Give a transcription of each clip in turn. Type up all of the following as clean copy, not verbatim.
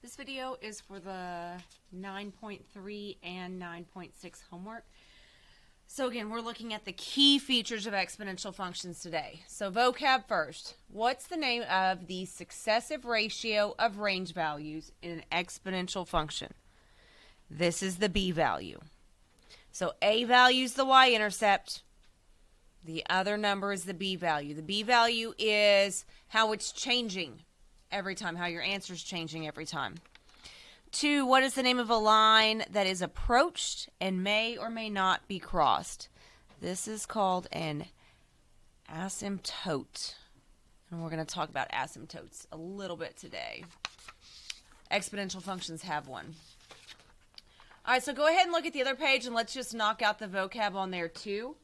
This video is for the 9.3 and 9.6 homework. So again, we're looking at the key features of exponential functions today. So vocab first. What's the name of the successive ratio of range values in an exponential function? This is the b value. So a value is the y-intercept. The other number is the b value. The b value is how it's changing every time, how your answer is changing every time. 2, what is the name of a line that is approached and may or may not be crossed? This is called an asymptote. And we're going to talk about asymptotes a little bit today. Exponential functions have one. All right, so go ahead and look at the other page and let's just knock out the vocab on there too.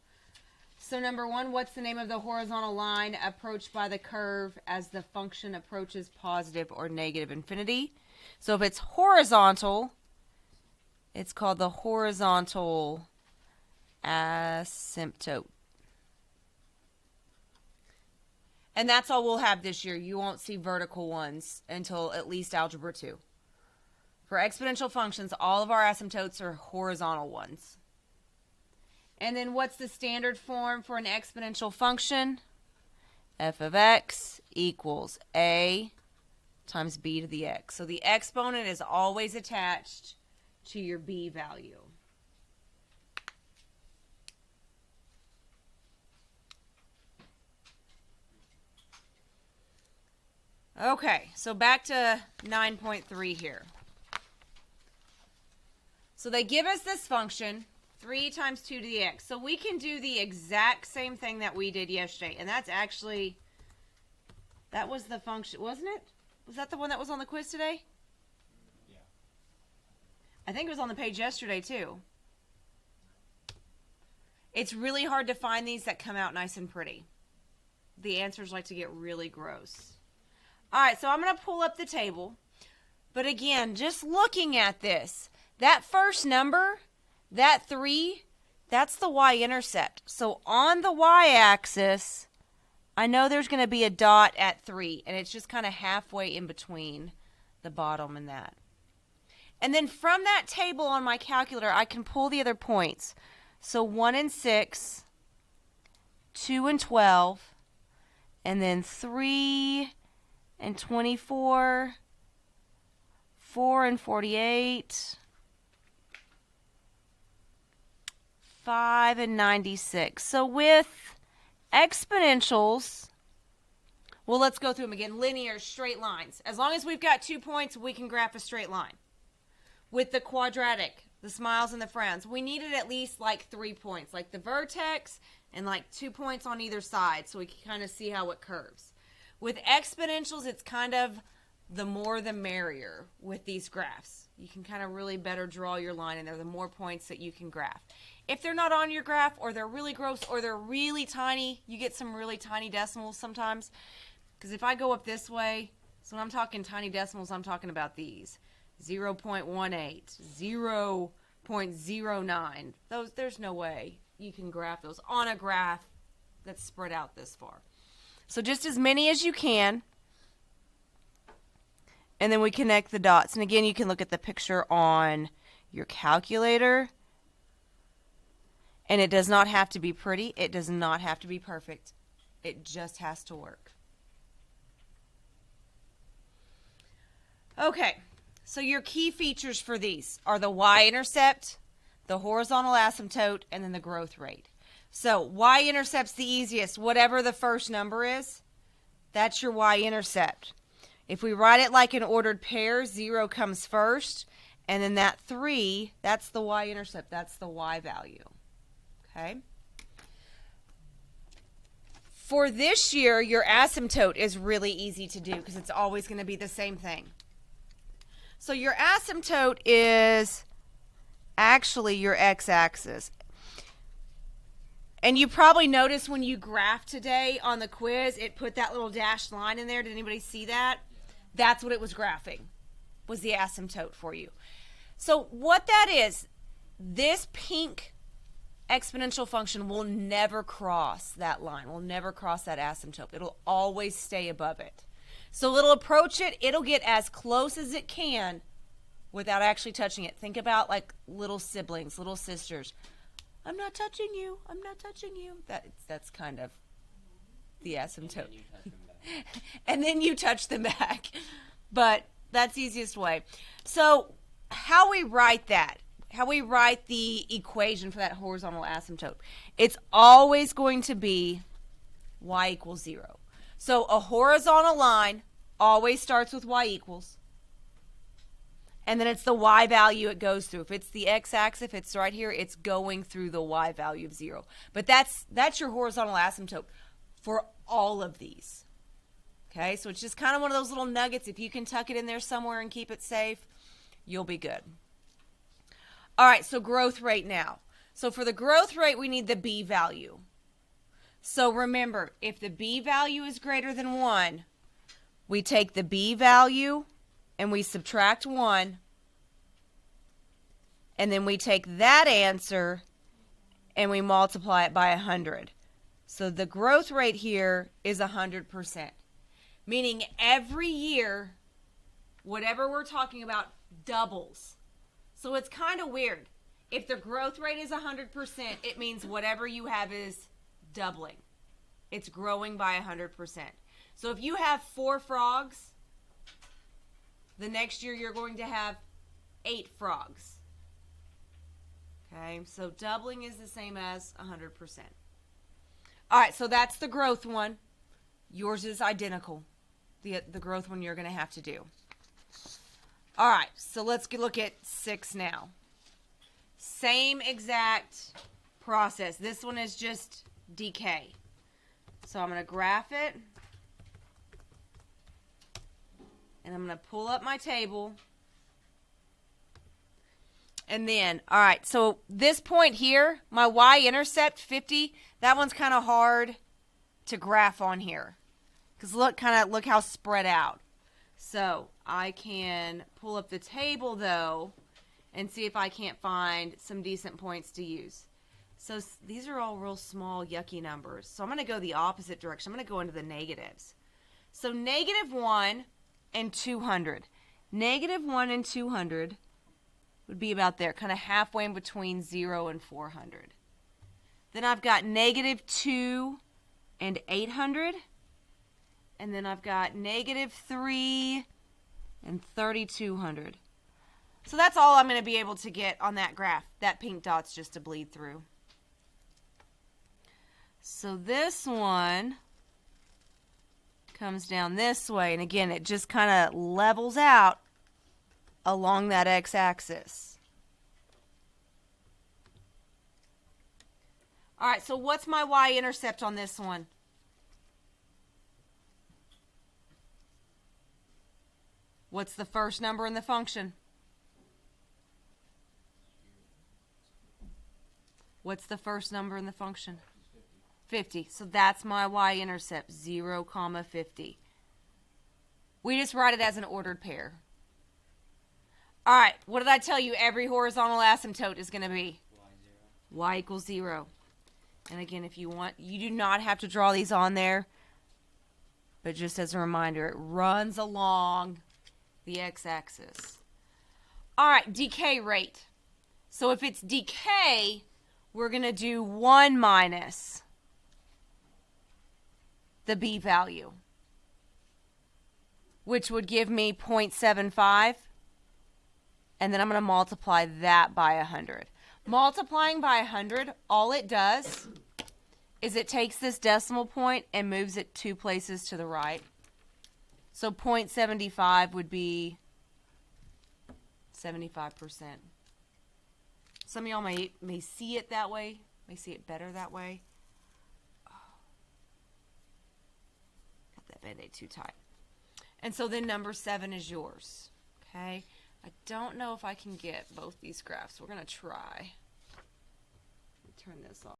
So number 1, what's the name of the horizontal line approached by the curve as the function approaches positive or negative infinity? So if it's horizontal, it's called the horizontal asymptote. And that's all we'll have this year. You won't see vertical ones until at least Algebra 2. For exponential functions, all of our asymptotes are horizontal ones. And then what's the standard form for an exponential function? F of x equals a times b to the x. So the exponent is always attached to your b value. Okay, so back to 9.3 here. So they give us this function, 3 times 2 to the x. So we can do the exact same thing that we did yesterday. And that's actually, that was the function, wasn't it? Was that the one that was on the quiz today? Yeah. I think it was on the page yesterday too. It's really hard to find these that come out nice and pretty. The answers like to get really gross. All right, so I'm going to pull up the table. But again, just looking at this, that first number, that 3, that's the y-intercept. So on the y-axis, I know there's going to be a dot at 3, and it's just kind of halfway in between the bottom and that. And then from that table on my calculator, I can pull the other points. So 1 and 6, 2 and 12, and then 3 and 24, 4 and 48, 5 and 96. So with exponentials, well, let's go through them again. Linear, straight lines. As long as we've got 2 points, we can graph a straight line. With the quadratic, the smiles and the frowns, we needed at least like 3 points, like the vertex and like 2 points on either side, so we can kind of see how it curves. With exponentials, it's kind of the more the merrier with these graphs. You can kind of really better draw your line in there, the more points that you can graph. If they're not on your graph, or they're really gross, or they're really tiny, you get some really tiny decimals sometimes. Because if I go up this way, so when I'm talking tiny decimals, I'm talking about these. 0.18, 0.09. Those, there's no way you can graph those on a graph that's spread out this far. So just as many as you can. And then we connect the dots. And again, you can look at the picture on your calculator. And it does not have to be pretty. It does not have to be perfect. It just has to work. Okay, so your key features for these are the y-intercept, the horizontal asymptote, and then the growth rate. So y-intercept's the easiest. Whatever the first number is, that's your y-intercept. If we write it like an ordered pair, 0 comes first, and then that 3, that's the y-intercept. That's the y value. Okay? For this year, your asymptote is really easy to do because it's always going to be the same thing. So your asymptote is actually your x-axis. And you probably noticed when you graphed today on the quiz, it put that little dashed line in there. Did anybody see that? That's what it was graphing, was the asymptote for you. So what that is, this pink exponential function will never cross that line, will never cross that asymptote. It'll always stay above it. So it'll approach it. It'll get as close as it can without actually touching it. Think about like little siblings, little sisters. I'm not touching you. I'm not touching you. That's kind of the asymptote. And then you touch them back. But that's the easiest way. So how we write that, how we write the equation for that horizontal asymptote, it's always going to be y equals 0. So a horizontal line always starts with y equals. And then it's the y value it goes through. If it's the x-axis, if it's right here, it's going through the y value of 0. But that's your horizontal asymptote for all of these. Okay, so it's just kind of one of those little nuggets. If you can tuck it in there somewhere and keep it safe, you'll be good. All right, so growth rate now. So for the growth rate, we need the b value. So remember, if the b value is greater than 1, we take the b value and we subtract 1, and then we take that answer and we multiply it by 100. So the growth rate here is 100%, meaning every year, whatever we're talking about doubles. So it's kind of weird. If the growth rate is 100%, it means whatever you have is doubling. It's growing by 100%. So if you have 4 frogs, the next year you're going to have 8 frogs. Okay, so doubling is the same as 100%. All right, so that's the growth one. Yours is identical. The growth one you're going to have to do. All right, so let's look at 6 now. Same exact process. This one is just decay. So I'm going to graph it. And I'm going to pull up my table. And then, all right, so this point here, my y-intercept 50, that one's kind of hard to graph on here. Because look how spread out. So I can pull up the table, though, and see if I can't find some decent points to use. So these are all real small, yucky numbers. So I'm going to go the opposite direction. I'm going to go into the negatives. So -1 and 200. -1 and 200 would be about there, kind of halfway in between 0 and 400. Then I've got -2 and 800. And then I've got -3 and 3,200. So that's all I'm going to be able to get on that graph. That pink dot's just to bleed through. So this one comes down this way. And again, it just kind of levels out along that x-axis. All right, so what's my y-intercept on this one? What's the first number in the function? What's the first number in the function? 50. So that's my y-intercept, 0, 50. We just write it as an ordered pair. All right, what did I tell you every horizontal asymptote is going to be? Y equals 0. And again, if you want, you do not have to draw these on there. But just as a reminder, it runs along the x-axis. All right, decay rate. So if it's decay, we're going to do 1 minus the b value, which would give me 0.75. And then I'm going to multiply that by 100. Multiplying by 100, all it does is it takes this decimal point and moves it 2 places to the right. So 0.75 would be 75%. Some of y'all may see it that way, may see it better that way. Oh. Got that Band-Aid too tight. And so then number 7 is yours. Okay? I don't know if I can get both these graphs. We're going to try. Let me turn this off.